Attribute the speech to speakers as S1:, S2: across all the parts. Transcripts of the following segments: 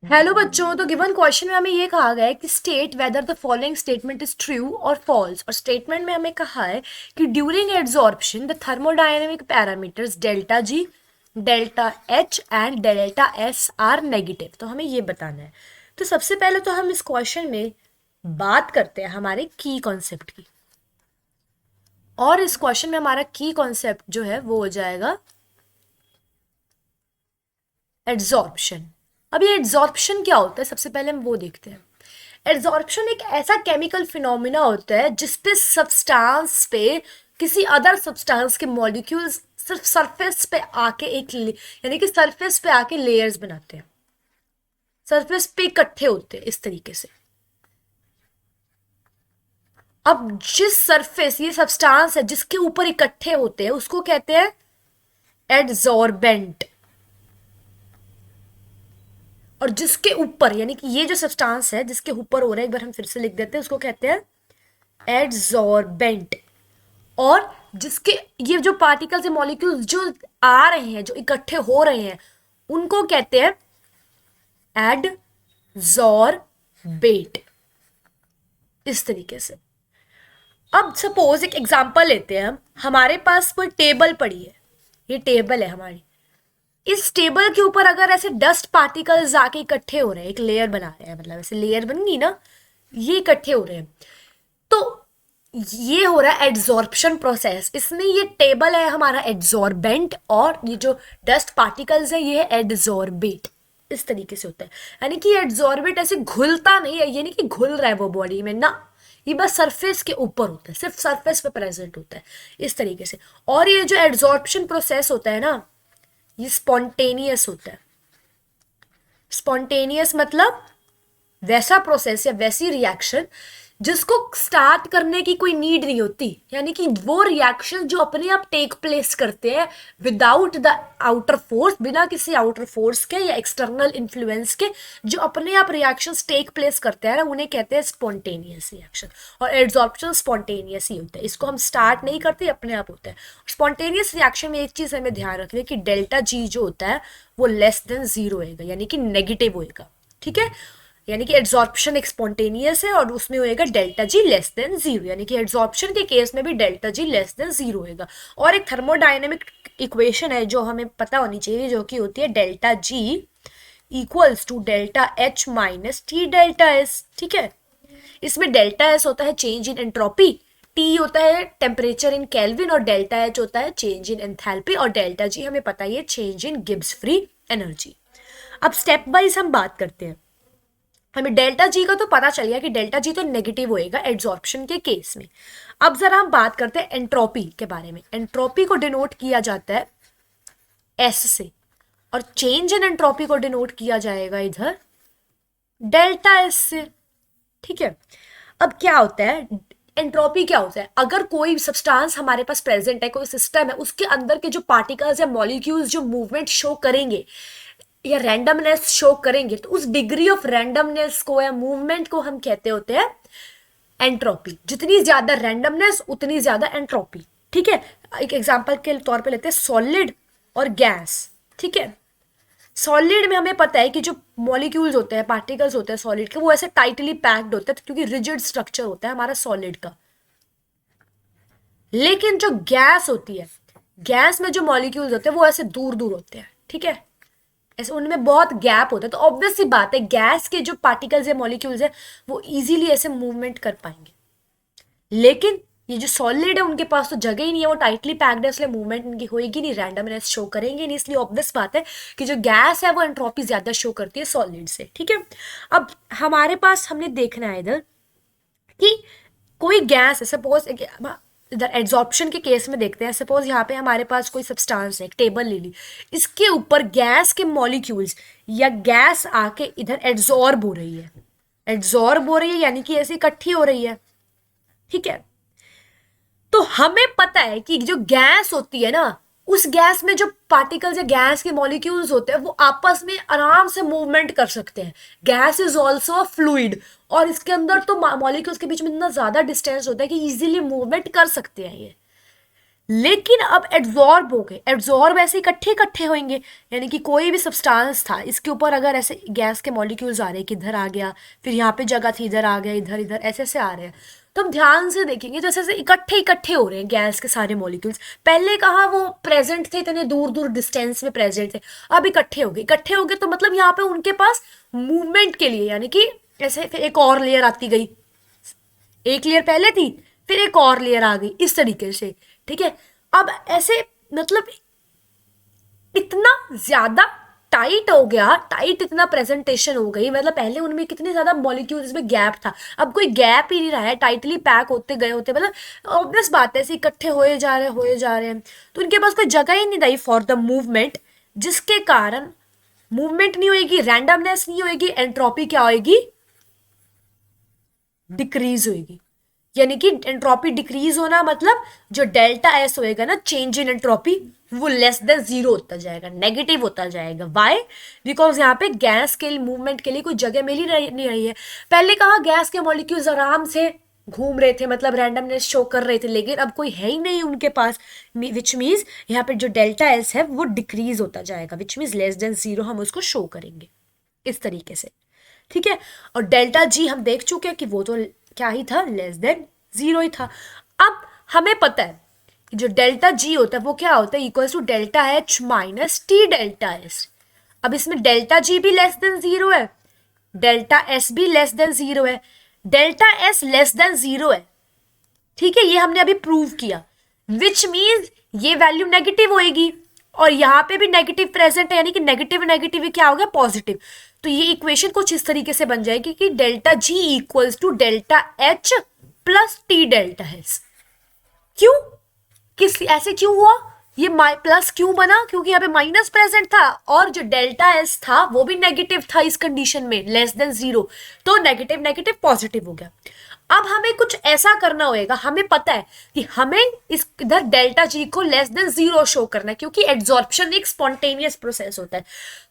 S1: Hello बच्चों। तो given question में हमें ये कहा गया है कि state whether the following statement is true और फॉल्स। और स्टेटमेंट में हमें कहा है कि during adsorption the thermodynamic parameters delta G, delta H and delta S R negative. तो हमें ये बताना है। तो सबसे पहले तो हम इस क्वेश्चन में बात करते हैं हमारे की कॉन्सेप्ट की। और इस क्वेश्चन में हमारा की कॉन्सेप्ट जो है वो हो जाएगा एड्सॉर्प्शन। अब ये एड्सॉर्प्शन क्या होता है, सबसे पहले हम वो देखते हैं। एड्सॉर्प्शन एक ऐसा केमिकल फिनोमिना होता है जिसपे सब्सटेंस पे किसी अदर सब्सटेंस के मॉलिक्यूल्स सिर्फ सरफेस पे आके यानी कि सरफेस पे आके लेयर्स बनाते हैं, सरफेस पे इकट्ठे होते हैं इस तरीके से। अब जिस सरफेस ये सब्सटेंस है जिसके ऊपर इकट्ठे होते हैं उसको कहते हैं एडजॉर्बेंट। और जिसके ऊपर यानी कि ये जो सब्सटेंस है जिसके ऊपर हो रहा है, एक बार हम फिर से लिख देते हैं, उसको कहते हैं एडजॉर्बेंट। और जिसके ये जो पार्टिकल्स है मॉलिक्यूल्स जो आ रहे हैं, जो इकट्ठे हो रहे हैं, उनको कहते हैं एडजॉर्बेट। इस तरीके से। अब सपोज एक एग्जांपल लेते हैं हम। हमारे पास कोई टेबल पड़ी है, ये टेबल है हमारी। इस टेबल के ऊपर अगर ऐसे डस्ट पार्टिकल्स आके इकट्ठे हो रहे हैं, एक लेयर बना रहे हैं, मतलब ऐसे लेयर बन गई ना, ये इकट्ठे हो रहे हैं, तो ये हो रहा है एड्सॉर्प्शन प्रोसेस। इसमें ये टेबल है हमारा एड्सॉर्बेंट और ये जो डस्ट पार्टिकल्स है ये है एड्सॉर्बेट। इस तरीके से होता है। यानी कि एड्सॉर्बेट ऐसे घुलता नहीं है, ये नहीं कि घुल रहा है वो बॉडी में ना, ये बस सरफेस के ऊपर होता है, सिर्फ सरफेस पे प्रेजेंट होता है इस तरीके से। और ये जो एड्सॉर्प्शन प्रोसेस होता है ना, ये स्पॉन्टेनियस होता है। स्पॉन्टेनियस मतलब वैसा प्रोसेस या वैसी रिएक्शन जिसको स्टार्ट करने की कोई नीड नहीं होती, यानी कि वो रिएक्शन जो अपने आप टेक प्लेस करते हैं विदाउट द आउटर फोर्स, बिना किसी आउटर फोर्स के या एक्सटर्नल इन्फ्लुएंस के, जो अपने आप रिएक्शंस टेक प्लेस करते हैं ना, उन्हें कहते हैं स्पॉन्टेनियस रिएक्शन। और एड्सॉर्प्शन स्पॉन्टेनियस ही होता है, इसको हम स्टार्ट नहीं करते, अपने आप होता है। स्पॉन्टेनियस रिएक्शन में एक चीज हमें ध्यान रखनी है कि डेल्टा जी जो होता है वो लेस देन जीरो होएगा, यानी कि नेगेटिव होएगा। ठीक है, यानी कि एड्सॉर्प्शन एक स्पॉन्टेनियस है और उसमें होएगा delta G less than zero, यानी कि एड्सॉर्प्शन के केस में भी delta G less than zero होएगा। और एक थर्मोडायनेमिक इक्वेशन है जो हमें पता होनी चाहिए, जो कि होती है delta G equals to delta H minus T delta S. ठीक है, इसमें डेल्टा एस होता है चेंज इन एंट्रोपी, टी होता है टेम्परेचर इन केल्विन, और डेल्टा एच होता है चेंज इन एंथैल्पी, और डेल्टा जी हमें पता ही है change in Gibbs free energy. अब स्टेप वाइज हम बात करते हैं। हमें डेल्टा जी का तो पता चल गया कि डेल्टा जी तो नेगेटिव होएगा एड्सॉर्प्शन के केस में। अब जरा हम बात करते हैं एंट्रोपी के बारे में। एंट्रोपी को डिनोट किया जाता है एस से, और चेंज इन एंट्रोपी को डिनोट किया जाएगा इधर डेल्टा एस से। ठीक है, अब क्या होता है, एंट्रोपी क्या होता है, अगर कोई सब्सटेंस हमारे पास प्रेजेंट है, कोई सिस्टम है, उसके अंदर के जो पार्टिकल्स या मॉलिक्यूल्स जो मूवमेंट शो करेंगे या रैंडमनेस शो करेंगे, तो उस डिग्री ऑफ रैंडमनेस को या मूवमेंट को हम कहते होते हैं एंट्रोपी। जितनी ज्यादा रैंडमनेस उतनी ज्यादा एंट्रोपी। ठीक है, एक एग्जांपल के तौर पे लेते हैं सॉलिड और गैस। ठीक है, सॉलिड में हमें पता है कि जो मॉलिक्यूल्स होते हैं, पार्टिकल्स होते हैं सॉलिड के, वो ऐसे टाइटली पैक्ड होते हैं क्योंकि रिजिड स्ट्रक्चर होता है हमारा सॉलिड का। लेकिन जो गैस होती है, गैस में जो मॉलिक्यूल्स होते हैं वो ऐसे दूर दूर होते हैं। ठीक है, ऐसे उनमें बहुत गैप होता है, तो ऑब्वियस सी बात है गैस के जो पार्टिकल्स या मॉलिक्यूल्स है वो इजीली ऐसे मूवमेंट कर पाएंगे। लेकिन ये जो सॉलिड है उनके पास तो जगह ही नहीं है, वो टाइटली पैक्ड है, इसलिए मूवमेंट इनकी होएगी नहीं, रैंडमनेस शो करेंगे नहीं। इसलिए ऑब्वियस बात है कि जो गैस है वो एंट्रोपी ज्यादा शो करती है सॉलिड से। ठीक है, अब हमारे पास हमने देखना है इधर कि कोई गैस है, सपोज इधर एड्सॉर्प्शन के केस में देखते हैं। सपोज यहाँ पे हमारे पास कोई सब्सटेंस है, एक टेबल ले ली, इसके ऊपर गैस के मॉलिक्यूल्स या गैस आके इधर एड्सॉर्ब हो रही है। एड्सॉर्ब हो रही है यानी कि ऐसे इकट्ठी हो रही है। ठीक है, तो हमें पता है कि जो गैस होती है ना, उस गैस में जो पार्टिकल्स या गैस के मॉलिक्यूल्स होते हैं वो आपस में आराम से मूवमेंट कर सकते हैं। Gas is also a fluid, और इसके अंदर तो मॉलिक्यूल्स के बीच में इतना ज्यादा डिस्टेंस होता है कि इजीली मूवमेंट कर सकते हैं ये। लेकिन अब एड्जॉर्ब हो गए। एड्जॉर्ब ऐसे इकट्ठे इकट्ठे होंगे, यानी कि कोई भी सब्सटेंस था इसके ऊपर अगर ऐसे गैस के मॉलिक्यूल्स आ रहे हैं कि इधर आ गया, फिर यहाँ पे जगह थी इधर आ गया, इधर इधर ऐसे ऐसे आ रहे हैं, तो हम ध्यान से देखेंगे जैसे ऐसे इकट्ठे इकट्ठे हो रहे हैं गैस के सारे मॉलिक्यूल्स। पहले कहाँ वो प्रेजेंट थे, इतने दूर दूर डिस्टेंस में प्रेजेंट थे, अब इकट्ठे हो गए। इकट्ठे हो गए तो मतलब यहाँ पे उनके पास मूवमेंट के लिए, यानी कि ऐसे फिर एक और लेयर आती गई, एक लेयर पहले थी फिर एक और लेयर आ गई, इस तरीके से। ठीक है, अब ऐसे मतलब इतना ज्यादा टाइट हो गया, टाइट इतना प्रेजेंटेशन हो गई, मतलब पहले उनमें कितने ज्यादा मॉलिक्यूल्स में गैप था, अब कोई गैप ही नहीं रहा है, टाइटली पैक होते गए होते, मतलब ऑब्वियस बात है ऐसे इकट्ठे होए जा रहे हैं, तो उनके पास कोई जगह ही नहीं रही फॉर द मूवमेंट, जिसके कारण मूवमेंट नहीं होएगी, रैंडमनेस नहीं होएगी, एंट्रोपी क्या होएगी, डिक्रीज होएगी। यानी कि एंट्रोपी डिक्रीज होना मतलब जो डेल्टा एस होएगा ना, चेंज इन एंट्रोपी, वो लेस देन जीरो होता जाएगा, नेगेटिव होता जाएगा। वाई? बिकॉज यहाँ पे गैस के मूवमेंट के लिए कोई जगह मिल ही नहीं रही है। पहले कहा गैस के मॉलिक्यूल्स आराम से घूम रहे थे, मतलब रैंडमनेस शो कर रहे थे, लेकिन अब कोई है ही नहीं उनके पास, विच मीन्स यहाँ पे जो डेल्टा एस है वो डिक्रीज होता जाएगा, which means less than zero हम उसको शो करेंगे इस तरीके से। ठीक है, और डेल्टा जी हम देख चुके हैं कि वो तो क्या ही था, लेस देन जीरो ही था। अब हमें पता है कि जो डेल्टा जी होता है वो क्या होता है, equals to delta H minus T delta S. अब इसमें डेल्टा जी भी लेस देन जीरो है, डेल्टा एस भी लेस देन जीरो है, delta S less than zero है। ठीक है, ये हमने अभी प्रूव किया, विच मीन्स ये वैल्यू नेगेटिव होएगी, और यहां पे भी नेगेटिव प्रेजेंट है, यानी कि नेगेटिव नेगेटिव क्या हो गया, पॉजिटिव। तो ये इक्वेशन कुछ इस तरीके से बन जाएगी कि delta G equals to delta H plus T delta S. क्यों, किस ऐसे क्यों हुआ, ये प्लस क्यों बना, क्योंकि यहाँ पे माइनस प्रेजेंट था, और जो डेल्टा एस था वो भी नेगेटिव था इस कंडीशन में, लेस देन जीरो, तो नेगेटिव नेगेटिव पॉजिटिव हो गया। अब हमें कुछ ऐसा करना होएगा, हमें पता है कि हमें इस इधर डेल्टा जी को लेस देन जीरो शो करना है, क्योंकि एब्जॉर्प्शन एक स्पॉन्टेनियस प्रोसेस होता है।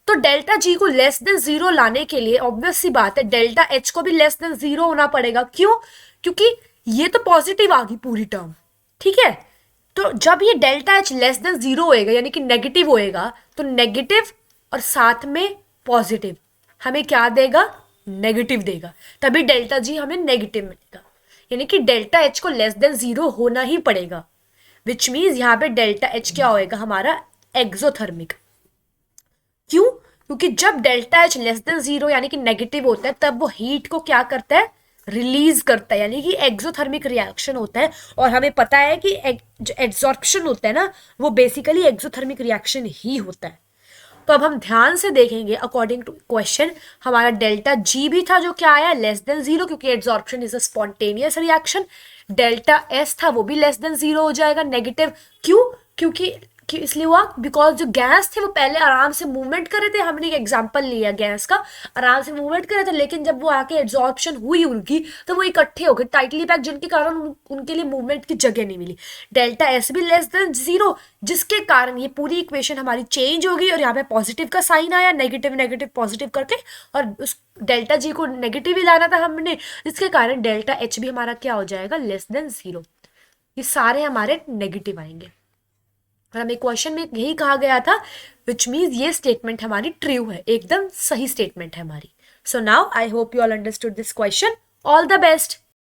S1: तो डेल्टा जी को लेस देन जीरो लाने के लिए ऑब्वियस सी बात है डेल्टा एच को भी लेस देन जीरो होना पड़ेगा। क्यों, क्योंकि ये तो पॉजिटिव आ गई पूरी टर्म। ठीक है, तो जब ये delta H less than zero होएगा, यानी कि नेगेटिव होएगा, तो नेगेटिव और साथ में पॉजिटिव हमें क्या देगा, नेगेटिव देगा, तभी डेल्टा जी हमें नेगेटिव मिलेगा। यानी कि डेल्टा एच को लेस देन जीरो होना ही पड़ेगा, विच मीन्स यहाँ पे डेल्टा एच क्या होएगा हमारा, एक्सोथर्मिक। क्यों, क्योंकि जब delta H less than zero यानी कि नेगेटिव होता है, तब वो हीट को क्या करता है, रिलीज करता है, यानी कि एक्सोथर्मिक रिएक्शन होता है। और हमें पता है कि जो एब्जॉर्प्शन होता है ना, वो बेसिकली एक्सोथर्मिक रिएक्शन ही होता है। तो अब हम ध्यान से देखेंगे, अकॉर्डिंग टू क्वेश्चन हमारा डेल्टा जी भी था जो क्या आया, लेस देन जीरो, क्योंकि absorption is a spontaneous reaction. Delta S था वो भी लेस देन जीरो हो जाएगा, नेगेटिव। क्यों, क्योंकि इसलिए हुआ बिकॉज जो गैस थे वो पहले आराम से मूवमेंट कर रहे थे, हमने एक एग्जांपल लिया गैस का, आराम से मूवमेंट कर रहे थे, लेकिन जब वो आके एब्जॉर्प्शन हुई उनकी, तो वो इकट्ठे हो गए टाइटली पैक, जिनके कारण उनके लिए मूवमेंट की जगह नहीं मिली। डेल्टा एस भी लेस देन जीरो, जिसके कारण ये पूरी इक्वेशन हमारी चेंज हो गई, और यहाँ पे पॉजिटिव का साइन आया, नेगेटिव नेगेटिव पॉजिटिव करके, और उस डेल्टा जी को नेगेटिव ही लाना था हमने, जिसके कारण डेल्टा एच भी हमारा क्या हो जाएगा, लेस देन जीरो। ये सारे हमारे नेगेटिव आएंगे, और हमें क्वेश्चन में यही कहा गया था, विच मीन्स ये स्टेटमेंट हमारी ट्रू है, एकदम सही स्टेटमेंट है हमारी। So now I hope you all understood this question. All the best.